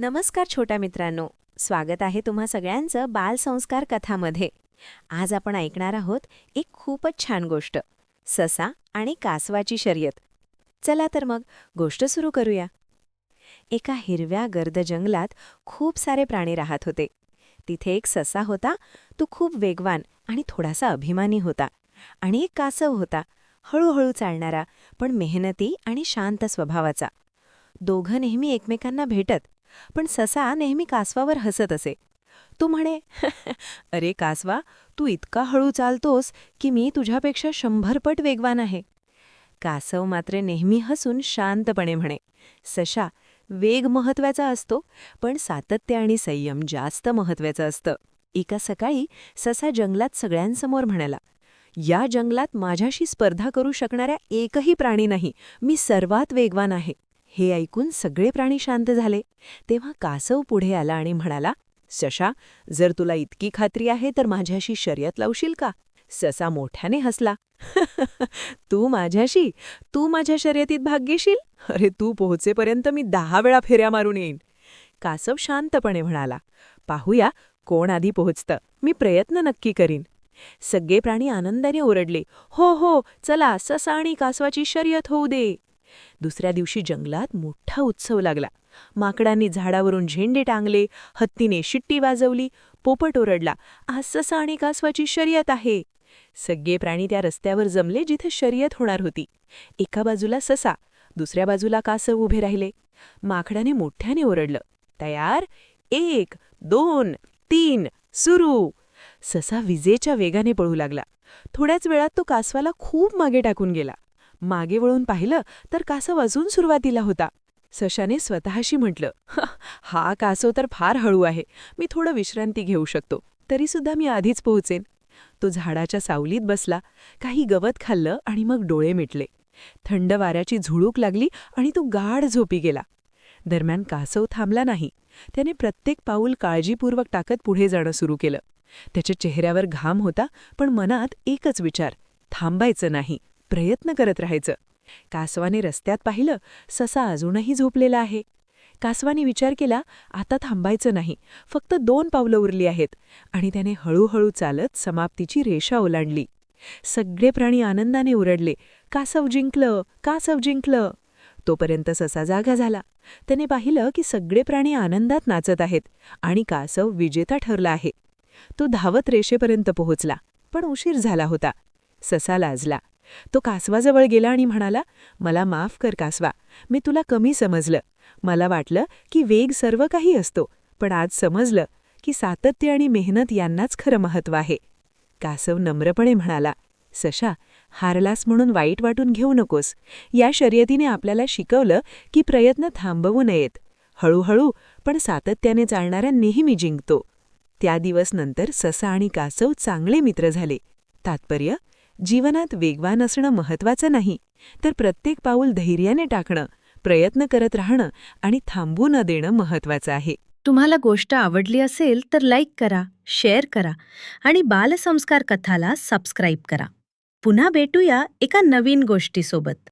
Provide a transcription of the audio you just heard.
नमस्कार छोट्या मित्रांनो, स्वागत आहे तुम्हा सगळ्यांचं बालसंस्कार कथामध्ये. आज आपण ऐकणार आहोत एक खूपच छान गोष्ट, ससा आणि कासवाची शर्यत. चला तर मग गोष्ट सुरू करूया. एका हिरव्या गर्द जंगलात खूप सारे प्राणी राहत होते. तिथे एक ससा होता. तो खूप वेगवान आणि थोडासा अभिमानी होता. आणि एक कासव होता, हळूहळू चालणारा पण मेहनती आणि शांत स्वभावाचा. दोघं नेहमी एकमेकांना भेटत, पण ससा नेहमी कासवावर हसत असे. तो म्हणे, अरे कासवा, तू इतका हळू चालतोस की मी तुझ्यापेक्षा 100 पट वेगवान आहे. कासव मात्र नेहमी हसून शांतपणे म्हणे, सशा, वेग महत्वाचा असतो, पण सातत्य आणि संयम जास्त महत्वाचं असतं. एका सकाळी ससा जंगलात सगळ्यांसमोर म्हणाला, या जंगलात माझ्याशी स्पर्धा करू शकणाऱ्या एकही प्राणी नाही. मी सर्वात वेगवान आहे. हे ऐकून सगळे प्राणी शांत झाले. तेव्हा कासव पुढे आला आणि म्हणाला, सशा, जर तुला इतकी खात्री आहे तर माझ्याशी शर्यत लावशील का? ससा मोठ्याने हसला. तू माझ्याशी? तू माझ्या शर्यतीत भाग घेशील? अरे, तू पोहोचेपर्यंत मी 10 वेळा फेऱ्या मारून येईन. कासव शांतपणे म्हणाला, पाहूया कोण आधी पोहोचतं. मी प्रयत्न नक्की करीन. सगळे प्राणी आनंदाने ओरडले, हो हो, चला, ससा आणि कासवाची शर्यत होऊ दे. दुसऱ्या दिवशी जंगलात मोठा उत्सव लागला. माकडांनी झाडावरून झेंडे टांगले, हत्तीने शिट्टी वाजवली, पोपट ओरडला, आज ससा आणि कासवाची शर्यत आहे. सगळे प्राणी त्या रस्त्यावर जमले जिथे शर्यत होणार होती. एका बाजूला ससा, दुसऱ्या बाजूला कासव उभे राहिले. माकडाने मोठ्याने ओरडलं, तयार, 1, 2, 3, सुरू. ससा विजेच्या वेगाने पळू लागला. थोड्याच वेळात तो कासवाला खूप मागे टाकून गेला. मागे वळून पाहिलं तर कासव अजून सुरुवातीला होता. सशाने स्वतःशी म्हटलं, हा कासव तर फार हळू आहे. मी थोडं विश्रांती घेऊ शकतो, तरीसुद्धा मी आधीच पोहोचेन. तो झाडाच्या सावलीत बसला, काही गवत खाल्लं आणि मग डोळे मिटले. थंड वाऱ्याची झुळूक लागली आणि तो गाढ झोपी गेला. दरम्यान कासव थांबला नाही. त्याने प्रत्येक पाऊल काळजीपूर्वक टाकत पुढे जाणं सुरू केलं. त्याच्या चेहऱ्यावर घाम होता, पण मनात एकच विचार, थांबायचं नाही, प्रयत्न करत राहायचं. कासवाने रस्त्यात पाहिलं, ससा अजूनही झोपलेला आहे. कासवाने विचार केला, आता थांबायचं नाही, फक्त 2 पावलं उरली आहेत, आणि त्याने हळूहळू चालत समाप्तीची रेषा ओलांडली. सगळे प्राणी आनंदाने ओरडले, कासव जिंकलं, कासव जिंकलं. तोपर्यंत ससा जागा झाला. त्याने पाहिलं की सगळे प्राणी आनंदात नाचत आहेत आणि कासव विजेता ठरला आहे. तो धावत रेषेपर्यंत पोहोचला, पण उशीर झाला होता. ससा लाजला. तो कासवाजवळ गेला आणि म्हणाला, मला माफ कर कासवा, मी तुला कमी समजलं. मला वाटलं की वेग सर्व काही असतो, पण आज समजलं की सातत्य आणि मेहनत यांनाच खरं महत्त्व आहे. कासव नम्रपणे म्हणाला, सशा, हारलास म्हणून वाईट वाटून घेऊ नकोस. या शर्यतीने आपल्याला शिकवलं की प्रयत्न थांबवू नयेत. हळूहळू पण सातत्याने चालणाऱ्या नेहमी जिंकतो. त्या दिवस नंतर ससा आणि कासव चांगले मित्र झाले. तात्पर्य, जीवनात वेगवान असणं महत्त्वाचं नाही, तर प्रत्येक पाऊल धैर्याने टाकणं, प्रयत्न करत राहणं आणि थांबू न देणं महत्त्वाचं आहे. तुम्हाला गोष्ट आवडली असेल तर लाईक करा, शेअर करा आणि बालसंस्कार कथाला सबस्क्राईब करा. पुन्हा भेटूया एका नवीन गोष्टीसोबत.